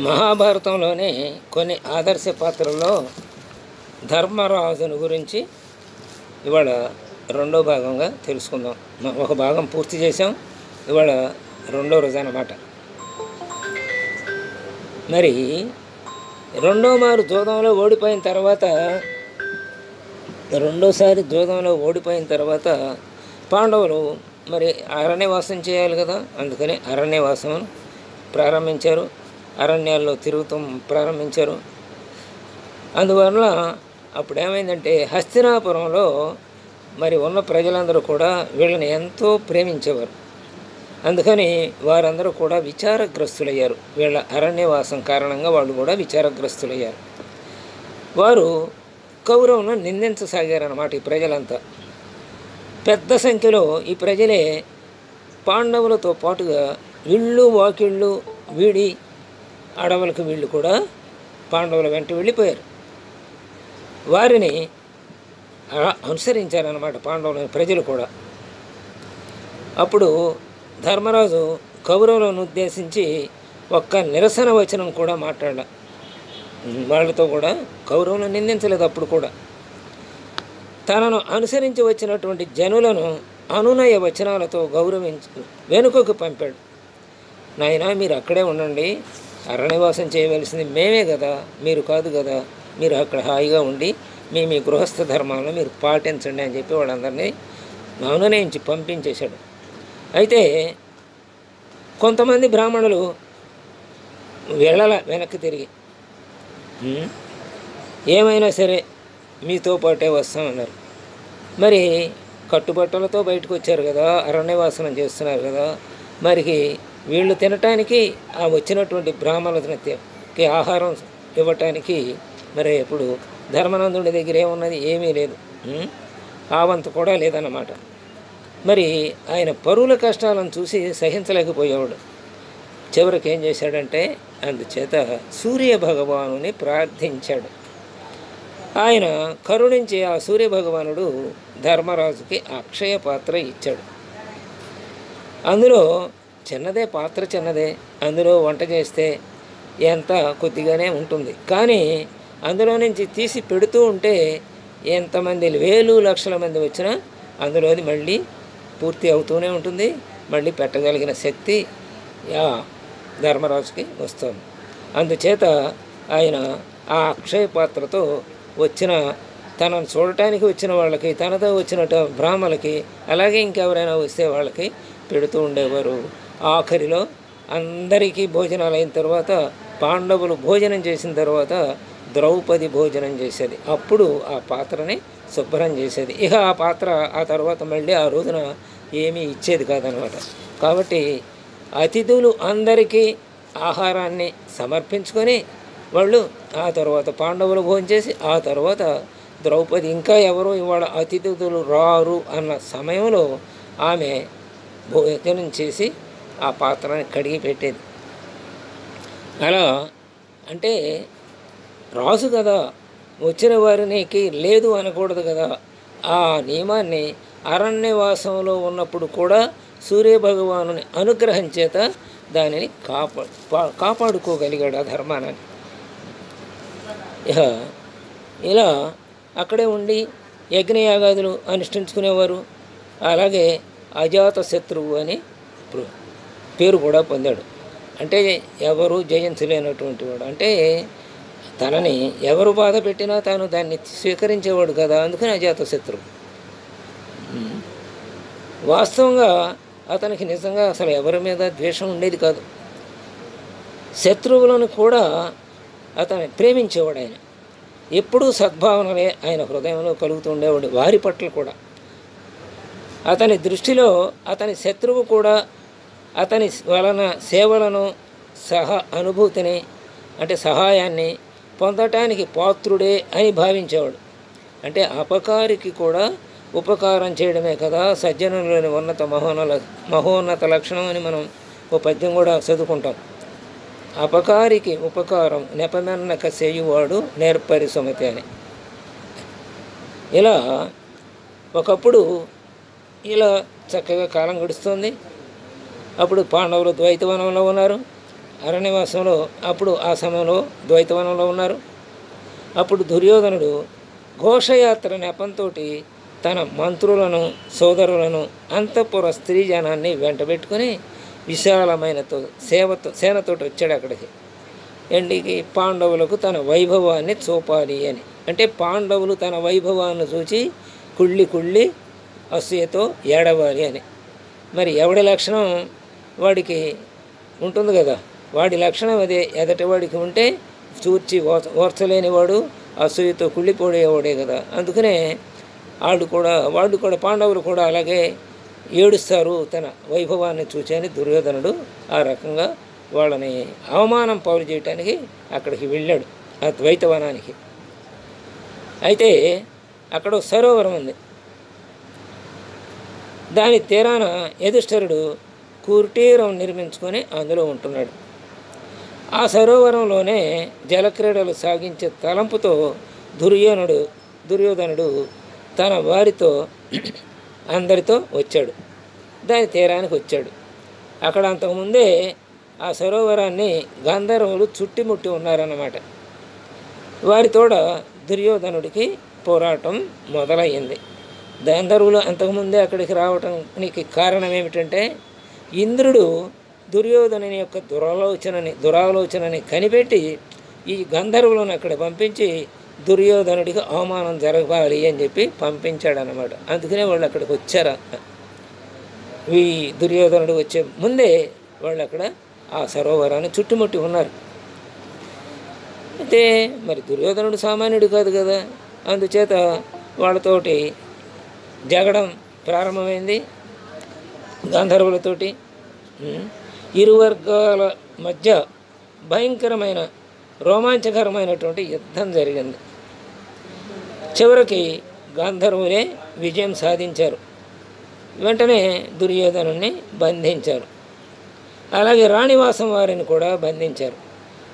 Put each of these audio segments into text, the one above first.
మహాభారతంలోనే కొన్ని ఆదర్శ పాత్రల్లో ధర్మరాజుని గురించి ఇవాళ రెండో భాగంగా తెలుసుకుందాం. ఒక భాగం పూర్తి చేసాం, ఇవాళ రెండో రోజు అన్నమాట. మరి రెండోసారి జూదంలో ఓడిపోయిన తర్వాత పాండవులు మరి అరణ్యవాసం చేయాలి కదా, అందుకని అరణ్యవాసం ప్రారంభించారు. అరణ్యాల్లో తిరుగుతాం ప్రారంభించారు. అందువల్ల అప్పుడు ఏమైందంటే హస్తినాపురంలో మరి ఉన్న ప్రజలందరూ కూడా వీళ్ళని ఎంతో ప్రేమించేవారు. అందుకని వారందరూ కూడా విచారగ్రస్తులయ్యారు. వీళ్ళ అరణ్యవాసం కారణంగా వాళ్ళు కూడా విచారగ్రస్తులయ్యారు. వారు కౌరవులను నిందించసాగారన్నమాట. ఈ ప్రజలంతా పెద్ద సంఖ్యలో ఈ ప్రజలే పాండవులతో పాటుగా ఇళ్ళు వాకిళ్ళు వీడి అడవులకు వీళ్ళు కూడా పాండవుల వెంట వెళ్ళిపోయారు. వారిని అనుసరించారన్నమాట పాండవుల ప్రజలు కూడా. అప్పుడు ధర్మరాజు కౌరవులను ఉద్దేశించి ఒక్క నిరసన వచనం కూడా మాట్లాడాల. వాళ్ళతో కూడా కౌరవులను నిందించలేదు. అప్పుడు కూడా తనను అనుసరించి వచ్చినటువంటి జనులను అనునయ వచనాలతో గౌరవించి వెనుకకు పంపాడు. నాయనా, మీరు అక్కడే ఉండండి, అరణ్యవాసం చేయవలసింది మేమే కదా, మీరు కాదు కదా, మీరు అక్కడ హాయిగా ఉండి మీ గృహస్థ ధర్మాలను మీరు పాటించండి అని చెప్పి వాళ్ళందరినీ అనునయించి పంపించేశాడు. అయితే కొంతమంది బ్రాహ్మణులు వెనక్కి తిరిగి ఏమైనా సరే మీతో పాటే వస్తామన్నారు. మరి కట్టుబట్టలతో బయటకు వచ్చారు కదా, అరణ్యవాసనం చేస్తున్నారు కదా, మరి వీళ్ళు తినటానికి ఆ వచ్చినటువంటి బ్రాహ్మణులకి ఆహారం ఇవ్వటానికి మరి ఇప్పుడు ధర్మనందుడి దగ్గర ఏమున్నది? ఏమీ లేదు, ఆవంత కూడా లేదన్నమాట. మరి ఆయన పరువుల కష్టాలను చూసి సహించలేకపోయేవాడు. చివరికి ఏం చేశాడంటే అందుచేత సూర్య భగవానుని ప్రార్థించాడు. ఆయన కరుణించి ఆ సూర్య భగవానుడు ధర్మరాజుకి అక్షయ పాత్ర ఇచ్చాడు. అందులో పాత్ర చిన్నదే, అందులో వంట చేస్తే ఎంత కొద్దిగానే ఉంటుంది. కానీ అందులో నుంచి తీసి పెడుతూ ఉంటే ఎంతమంది వేలు లక్షల మంది వచ్చినా అందులోది మళ్ళీ పూర్తి అవుతూనే ఉంటుంది. మళ్ళీ పెట్టగలిగిన శక్తి ధర్మరాజుకి వస్తుంది. అందుచేత ఆయన ఆ అక్షయ పాత్రతో తనను చూడటానికి వచ్చిన వాళ్ళకి, తనతో వచ్చిన బ్రాహ్మణులకి, అలాగే ఇంకెవరైనా వస్తే వాళ్ళకి పెడుతూ ఉండేవారు. ఆఖరిలో అందరికీ భోజనాలు అయిన తర్వాత పాండవులు భోజనం చేసిన తర్వాత ద్రౌపది భోజనం చేసేది. అప్పుడు ఆ పాత్రని శుభ్రం చేసేది. ఇక ఆ పాత్ర ఆ తర్వాత మళ్ళీ ఆ రోజున ఏమీ ఇచ్చేది కాదనమాట. కాబట్టి అతిథులు అందరికీ ఆహారాన్ని సమర్పించుకొని వాళ్ళు ఆ తర్వాత పాండవులు భోజనం చేసి ఆ తర్వాత ద్రౌపది ఇంకా ఎవరో ఇవాళ అతిథులు రారు అన్న సమయంలో ఆమె భోజనం చేసి ఆ పాత్రని కడిగి పెట్టేది. అలా అంటే రాజు కదా, వచ్చిన వారికి లేదు అనకూడదు కదా. ఆ నియమాన్ని అరణ్యవాసంలో ఉన్నప్పుడు కూడా సూర్యభగవానుని అనుగ్రహం చేత దానిని కాపాడుకోగలిగాడు ఆ ధర్మాన్ని. ఇలా అక్కడే ఉండి యజ్ఞయాగాదులు అనుష్ఠించుకునేవారు. అలాగే అజాత శత్రువు అని పేరు కూడా పొందాడు. అంటే ఎవరు జయించలేనటువంటి వాడు. అంటే తనని ఎవరు బాధ పెట్టినా తాను దాన్ని స్వీకరించేవాడు కదా, అందుకని అజాత శత్రువు. వాస్తవంగా అతనికి నిజంగా అసలు ఎవరి మీద ద్వేషం ఉండేది కాదు. శత్రువులను కూడా అతను ప్రేమించేవాడు. ఆయన ఎప్పుడూ సద్భావనలే ఆయన హృదయంలో కలుగుతూ ఉండేవాడు వారి పట్ల కూడా. అతని దృష్టిలో అతని శత్రువు కూడా అతని వలన సేవలను అనుభూతిని అంటే సహాయాన్ని పొందటానికి పాత్రుడే అని భావించేవాడు. అంటే అపకారికి కూడా ఉపకారం చేయడమే కదా సజ్జనులోని మహోన్నత లక్షణం అని మనం ఓ పద్యం కూడా చదువుకుంటాం. అపకారికి ఉపకారం నెపమెన్నక చేయువాడు నేర్పరి సుమతి అని. ఇలా ఒకప్పుడు ఇలా చక్కగా కాలం గడుస్తుంది. అప్పుడు పాండవులు ద్వైతవనంలో ఉన్నారు. అరణ్యవాసంలో అప్పుడు ఆ సమయంలో ద్వైతవనంలో ఉన్నారు. అప్పుడు దుర్యోధనుడు ఘోషయాత్ర నెపంతో తన మంత్రులను సోదరులను అంతఃపుర స్త్రీ జనాన్ని వెంటబెట్టుకొని విశాలమైన సేనతో వచ్చాడు అక్కడికి. ఎండికి పాండవులకు తన వైభవాన్ని చూపాలి అని. అంటే పాండవులు తన వైభవాన్ని చూచి కుళ్ళి అసూయతో ఏడవాలి అని. మరి ఎవడి లక్షణం వాడికి ఉంటుంది కదా, వాడి లక్షణం అదే. ఎదటివాడికి ఉంటే చూర్చి ఓర్చలేనివాడు అసూయతో కుళ్ళిపోయేవాడే కదా. అందుకనే వాళ్ళు కూడా పాండవులు కూడా అలాగే ఏడుస్తారు తన వైభవాన్ని చూచని దుర్యోధనుడు ఆ రకంగా వాళ్ళని అవమానం పాలు చేయటానికి అక్కడికి వెళ్ళాడు, ఆ ద్వైతవనానికి. అయితే అక్కడ సరోవరం ఉంది. దాని తీరాన యుధిష్ఠిరుడు కుటీరం నిర్మించుకొని అందులో ఉంటున్నాడు. ఆ సరోవరంలోనే జలక్రీడలు సాగించే తలంపుతో దుర్యోధనుడు తన వారితో అందరితో వచ్చాడు. దాని తీరానికి వచ్చాడు. అక్కడ అంతకుముందే ఆ సరోవరాన్ని గంధర్వులు చుట్టుముట్టి ఉన్నారన్నమాట. వారితోడ దుర్యోధనుడికి పోరాటం మొదలయ్యింది. గంధర్వులు అంతకుముందే అక్కడికి రావటానికి కారణం ఏమిటంటే, ఇంద్రుడు దుర్యోధనుని యొక్క దురాలోచనని కనిపెట్టి ఈ గంధర్వులను అక్కడ పంపించి దుర్యోధనుడికి అవమానం జరగాలి అని చెప్పి పంపించాడనమాట. అందుకనే వాళ్ళు అక్కడికి వచ్చారు. ఈ దుర్యోధనుడు వచ్చే ముందే వాళ్ళు అక్కడ ఆ సరోవరాన్ని చుట్టుముట్టి ఉన్నారు. అయితే మరి దుర్యోధనుడు సామాన్యుడు కాదు కదా, అందుచేత వాళ్ళతోటి జగడం ప్రారంభమైంది గంధర్వులతోటి. ఇరు వర్గాల మధ్య భయంకరమైన రోమాంచకరమైనటువంటి యుద్ధం జరిగింది. చివరికి గంధర్వులే విజయం సాధించారు. వెంటనే దుర్యోధనుని బంధించారు. అలాగే రాణివాసం వారిని కూడా బంధించారు.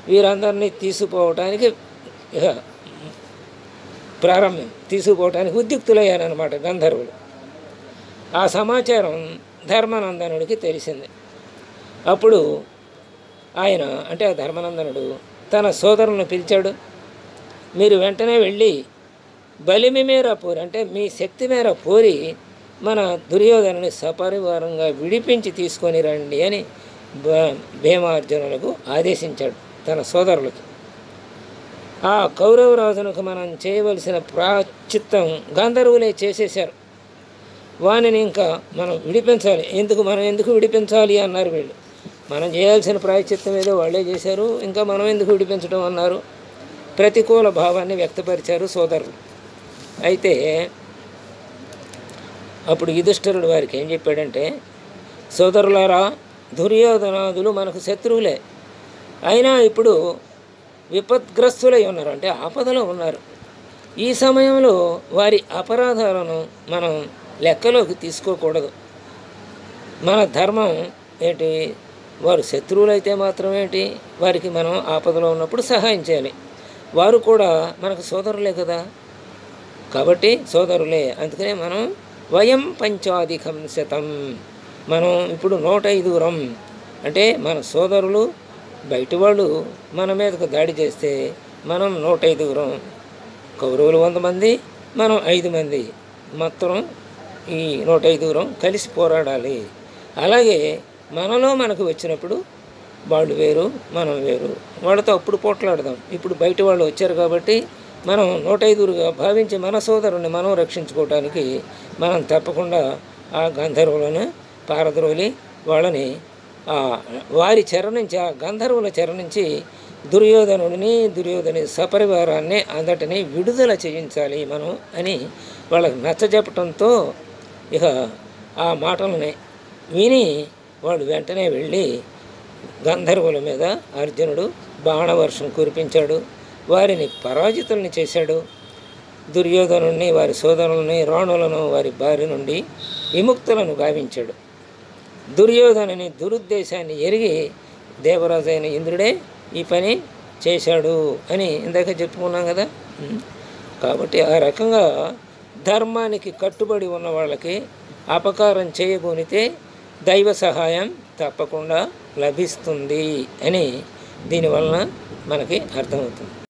వీరందరినీ తీసుకుపోవటానికి తీసుకుపోవటానికి ఉద్యుక్తులయ్యారన్నమాట గంధర్వులు. ఆ సమాచారం ధర్మనందనుడికి తెలిసింది. అప్పుడు ఆయన అంటే ఆ ధర్మనందనుడు తన సోదరులను పిలిచాడు. మీరు వెంటనే వెళ్ళి బలిమి మేర పోరి అంటే మీ శక్తి మేర పోరి మన దుర్యోధనుని సపరివారంగా విడిపించి తీసుకొని రండి అని భీమార్జునులకు ఆదేశించాడు తన సోదరులకి. ఆ కౌరవరాజునకు మనం చేయవలసిన ప్రాచిత్తం గంధర్వులే చేసేశారు. వానిని ఇంకా మనం విడిపించాలి. మనం ఎందుకు విడిపించాలి అన్నారు వీళ్ళు. మనం చేయాల్సిన ప్రాయశ్చిత్తం ఏదో వాళ్ళే చేశారు, ఇంకా మనం ఎందుకు విడిపించడం అన్నారు. ప్రతికూల భావాన్ని వ్యక్తపరిచారు సోదరులు. అయితే అప్పుడు యుధిష్ఠిరుడు వారికి ఏం చెప్పాడంటే, సోదరులారా, దుర్యోధనాదులు మనకు శత్రువులే, అయినా ఇప్పుడు విపద్గ్రస్తులై ఉన్నారు, అంటే ఆపదలో ఉన్నారు. ఈ సమయంలో వారి అపరాధాలను మనం లెక్కలోకి తీసుకోకూడదు. మన ధర్మం ఏంటి, వారు శత్రువులైతే మాత్రమేంటి, వారికి మనం ఆపదలో ఉన్నప్పుడు సహాయం చేయాలి. వారు కూడా మనకు సోదరులే కదా, కాబట్టి సోదరులే. అందుకనే మనం వయం పంచాధికం శతం, మనం ఇప్పుడు 105 అంటే మన సోదరులు బయటి వాళ్ళు మన మీదకు దాడి చేస్తే మనం 105, కౌరవులు 100 మంది, మనం 5 మంది, మొత్తం ఈ 105 కలిసి పోరాడాలి. అలాగే మనకు వచ్చినప్పుడు వాళ్ళు వేరు మనం వేరు, వాళ్ళతో అప్పుడు పోట్లాడదాం. ఇప్పుడు బయట వాళ్ళు వచ్చారు కాబట్టి మనం 105గా భావించి మన సోదరుని మనం రక్షించుకోవటానికి మనం తప్పకుండా ఆ గంధర్వులను పారద్రోలి వాళ్ళని వారి చెర నుంచి, ఆ గంధర్వుల చెర నుంచి దుర్యోధని సపరివారాన్ని అందటినీ విడుదల చేయించాలి మనం అని వాళ్ళకి నచ్చజెప్పటంతో ఇక ఆ మాటలని విని వాళ్ళు వెంటనే వెళ్ళి గంధర్వుల మీద అర్జునుడు బాణవర్షం కురిపించాడు. వారిని పరాజితుల్ని చేశాడు. దుర్యోధనుని వారి సోదరులని రాణులను వారి బారి నుండి విముక్తులను గావించాడు. దుర్యోధనుని దురుద్దేశాన్ని ఎరిగి దేవరాజు అయిన ఇంద్రుడే ఈ పని చేశాడు అని ఇందాక చెప్పుకున్నాం కదా. కాబట్టి ఆ రకంగా ధర్మానికి కట్టుబడి ఉన్న వాళ్ళకి అపకారం చేయగోనితే దైవ సహాయం తప్పకుండా లభిస్తుంది అని దీనివలన మనకి అర్థమవుతుంది.